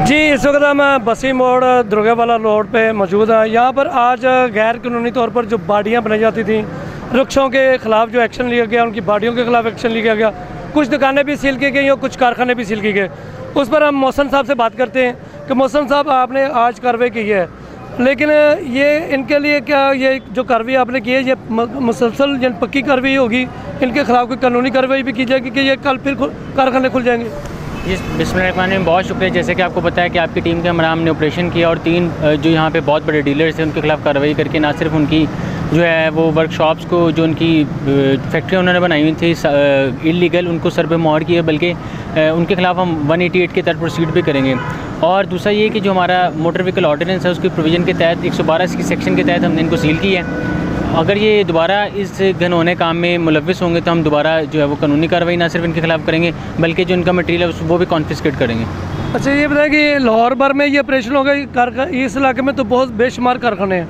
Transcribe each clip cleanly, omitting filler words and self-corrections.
जी, इस वक्त हम बसी मोड़ दुर्गावाला रोड पे मौजूद हैं। यहाँ पर आज गैर कानूनी तौर पर जो बाड़ियाँ बनाई जाती थी, वृक्षों के ख़िलाफ़ जो एक्शन लिया गया, उनकी बाड़ियों के ख़िलाफ़ एक्शन लिया गया। कुछ दुकानें भी सील की गई और कुछ कारखाने भी सील किए गए। उस पर हम मौसम साहब से बात करते हैं कि मौसम साहब, आपने आज कार्रवाई की है, लेकिन ये इनके लिए क्या ये जो कार्रवाई आपने की है, ये मुसलसल पक्की कार्रवाई होगी? इनके ख़िलाफ़ कोई कानूनी कार्रवाई भी की जाएगी कि ये कल फिर कारखाने खुल जाएंगे? जी, बिस्मिल्लाहिर्रहमानिर्रहीम, बहुत शुक्रिया। जैसे कि आपको पता है कि आपकी टीम के हमरा हमने ऑपरेशन किया और 3 जो यहाँ पे बहुत बड़े डीलर्स हैं उनके खिलाफ़ कार्रवाई करके ना सिर्फ उनकी जो है वो वर्कशॉप्स को, जो उनकी फैक्ट्री उन्होंने बनाई हुई थी इलीगल, उनको सर पे मोहर की है, बल्कि उनके खिलाफ़ हम 188 के तहत प्रोसीड भी करेंगे। और दूसरा ये कि जो हमारा मोटर व्हीकल ऑर्डिनेंस है उसकी प्रोविज़न के तहत 112 की सेक्शन के तहत हमने इनको सील किया है। अगर ये दोबारा इस घिनौने काम में मुलव्विस होंगे तो हम दोबारा जो है वो कानूनी कार्रवाई ना सिर्फ इनके खिलाफ़ करेंगे, बल्कि जो इनका मटेरियल है वो भी कॉन्फिस्केट करेंगे। अच्छा, ये बताएं कि लाहौर भर में ये ऑपरेशन होगा, इस इलाके में तो बहुत बेशुमार कारखाने हैं,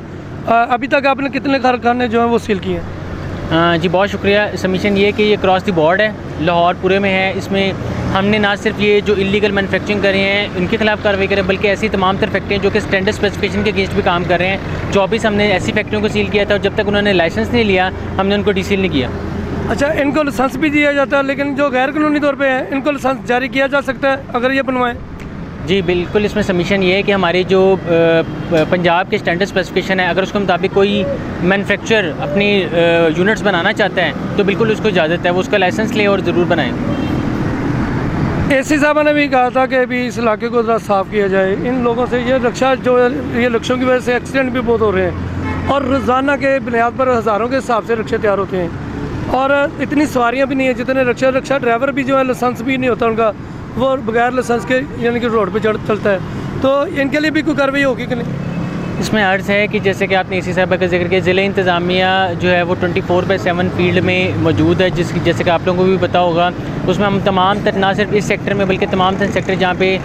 अभी तक आपने कितने कारखाने जो हैं वो सील किए हैं? जी, बहुत शुक्रिया। सबमिशन ये कि ये क्रॉस द बॉर्ड है, लाहौर पूरे में है। इसमें हमने ना सिर्फ ये जो इलीगल मैन्युफैक्चरिंग कर रहे हैं इनके खिलाफ़ कार्रवाई करें, बल्कि ऐसी तमाम तर फैक्ट्रियाँ जो कि स्टैंडर्ड स्पेसिफिकेशन के अगेंस्ट भी काम कर रहे हैं। 24 हमने ऐसी फैक्ट्रियों को सील किया था और जब तक उन्होंने लाइसेंस नहीं लिया हमने उनको डीसील नहीं किया। अच्छा, इनको लाइसेंस भी दिया जाता है, लेकिन जो गैर कानूनी तौर पे है इनको लाइसेंस जारी किया जा सकता है अगर ये बनवाएं? जी बिल्कुल, इसमें सबमिशन ये है कि हमारी जो पंजाब के स्टैंडर्ड स्पेसिफिकेशन है, अगर उसके मुताबिक कोई मैन्युफैक्चरर अपनी यूनिट्स बनाना चाहता है तो बिल्कुल उसको इजाज़त है, वो उसका लाइसेंस ले और ज़रूर बनाएँ। एसी साहब ने भी कहा था कि अभी इस इलाके को ज़रा साफ़ किया जाए। इन लोगों से ये रक्षा जो ये रक्षों की वजह से एक्सीडेंट भी बहुत हो रहे हैं और रोज़ाना के बुनियाद पर हज़ारों के हिसाब से रक्षे तैयार होते हैं और इतनी सवारियां भी नहीं है जितने रक्षा ड्राइवर भी जो है लाइसेंस भी नहीं होता उनका, वो बगैर लाइसेंस के यानी कि रोड पर चलता है। तो इनके लिए भी कोई कार्रवाई होगी कि नहीं? इसमें अर्ज़ है कि जैसे कि आपने एसी साहब का जिक्र किया, ज़िला इंतज़ामिया जो है वो 24/7 फील्ड में मौजूद है, जैसे कि आप लोगों को भी पता होगा। उसमें हम तमाम तक ना सिर्फ इस सेक्टर में बल्कि तमाम तर सेक्टर जहाँ पे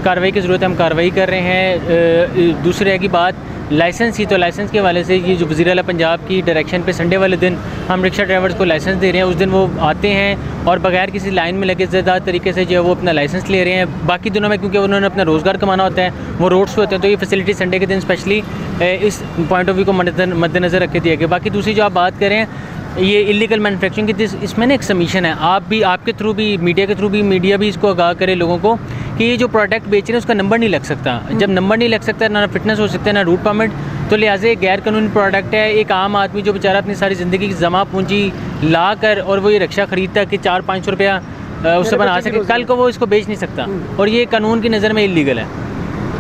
कार्रवाई की ज़रूरत है हम कार्रवाई कर रहे हैं। दूसरी रह की बात लाइसेंस की, तो लाइसेंस के हवाले से ये जो वज़ीर आला पंजाब की डायरेक्शन पे संडे वाले दिन हम रिक्शा ड्राइवर्स को लाइसेंस दे रहे हैं। उस दिन वो आते हैं और बगैर किसी लाइन में लगे ज़िद्दार तरीके से जो है वो अपना लाइसेंस ले रहे हैं। बाकी दिनों में क्योंकि उन्होंने अपना रोज़गार कमाना होता है, वो रोड्स पे होते हैं, तो ये फैसिलिटी संडे के दिन स्पेशली इस पॉइंट ऑफ व्यू को मद्देनज़र रख के दिया गया। बाकी दूसरी जो आप बात करें ये इलीगल मैन्युफैक्चरिंग की, इसमें ना एक सबमिशन है, आप भी आपके थ्रू भी मीडिया भी इसको आगाह करे लोगों को कि ये जो प्रोडक्ट बेच रहे हैं उसका नंबर नहीं लग सकता। जब नंबर नहीं लग सकता, ना फिटनेस हो सकता है, ना रूट परमिट, तो लिहाजा एक गैर कानूनी प्रोडक्ट है। एक आम आदमी जो बेचारा अपनी सारी ज़िंदगी की जमा पूंजी ला कर और वो ये रक्षा ख़रीदता है कि 400-500 रुपया उससे बना सके, कल को वो इसको बेच नहीं सकता और ये कानून की नज़र में इलीगल है।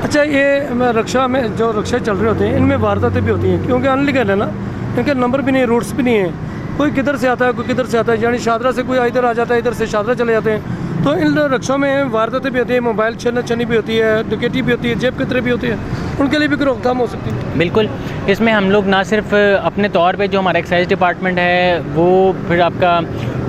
अच्छा, ये रक्षा में जो रक्षा चल रहे होते हैं इनमें वारदातें भी होती हैं क्योंकि अनलीगल है ना, इनके नंबर भी नहीं, रूट्स भी नहीं है, कोई किधर से आता है कोई किधर से आता है, यानी शादरा से कोई इधर आ जाता है, इधर से शादरा चले जाते हैं। तो इन रक्षों में वारदातें भी होती है, मोबाइल छीना भी होती है, डकैती भी होती है, जेब कतरे भी होती है, उनके लिए भी कोई रोकथाम हो सकती है? बिल्कुल, इसमें हम लोग ना सिर्फ अपने तौर पे जो हमारा एक्साइज डिपार्टमेंट है वो, फिर आपका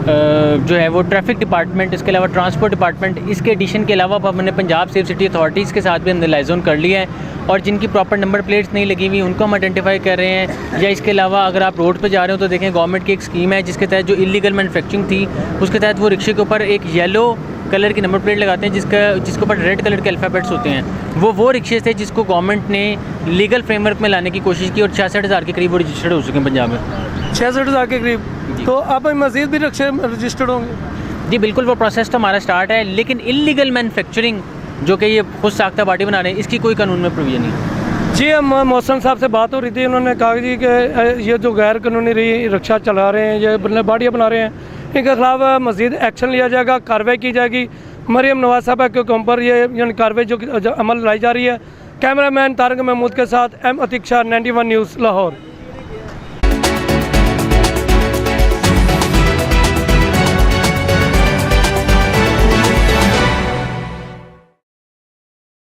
जो है वो ट्रैफिक डिपार्टमेंट, इसके अलावा ट्रांसपोर्ट डिपार्टमेंट, इसके एडिशन के अलावा हमने पंजाब सेफ सिटी अथॉरिटीज़ के साथ भी हमने लाइजोन कर लिया है और जिनकी प्रॉपर नंबर प्लेट्स नहीं लगी हुई उनको हम आइडेंटिफाई कर रहे हैं। या इसके अलावा अगर आप रोड पर जा रहे हो तो देखें गवर्नमेंट की एक स्कीम है जिसके तहत जो इलीगल मैन्युफैक्चरिंग थी उसके तहत वो रिक्शे के ऊपर एक येलो कलर की नंबर प्लेट लगाते हैं जिसके ऊपर रेड कलर के अल्फ़ाबेट्स होते हैं। वो रिक्शे थे जिसको गवर्नमेंट ने लीगल फ्रेमवर्क में लाने की कोशिश की और 66,000 के करीब वो रजिस्टर्ड हो चुके हैं पंजाब में। 66,000 के करीब? तो अब मज़ीद भी रिक्शे रजिस्टर्ड होंगे? जी बिल्कुल, वो प्रोसेस तो हमारा स्टार्ट है, लेकिन इलीगल मैन्युफैक्चरिंग जो कि ये खुद साख्ता पार्टी बना रहे हैं इसकी कोई कानून में प्रोविजन नहीं। जी, हम मौसम साहब से बात हो रही थी, उन्होंने कहा जी कि ये जो गैर कानूनी रक्षा चला रहे हैं, ये बाड़ियाँ बना रहे हैं, इनके खिलाफ मज़ीद एक्शन लिया जाएगा, कार्रवाई की जाएगी। मरियम नवाज साहब के हुक्म पर ये यानी कार्रवाई जो अमल लाई जा रही है। कैमरामैन तारक महमूद के साथ एम अतीक शाह, 91 न्यूज़, लाहौर।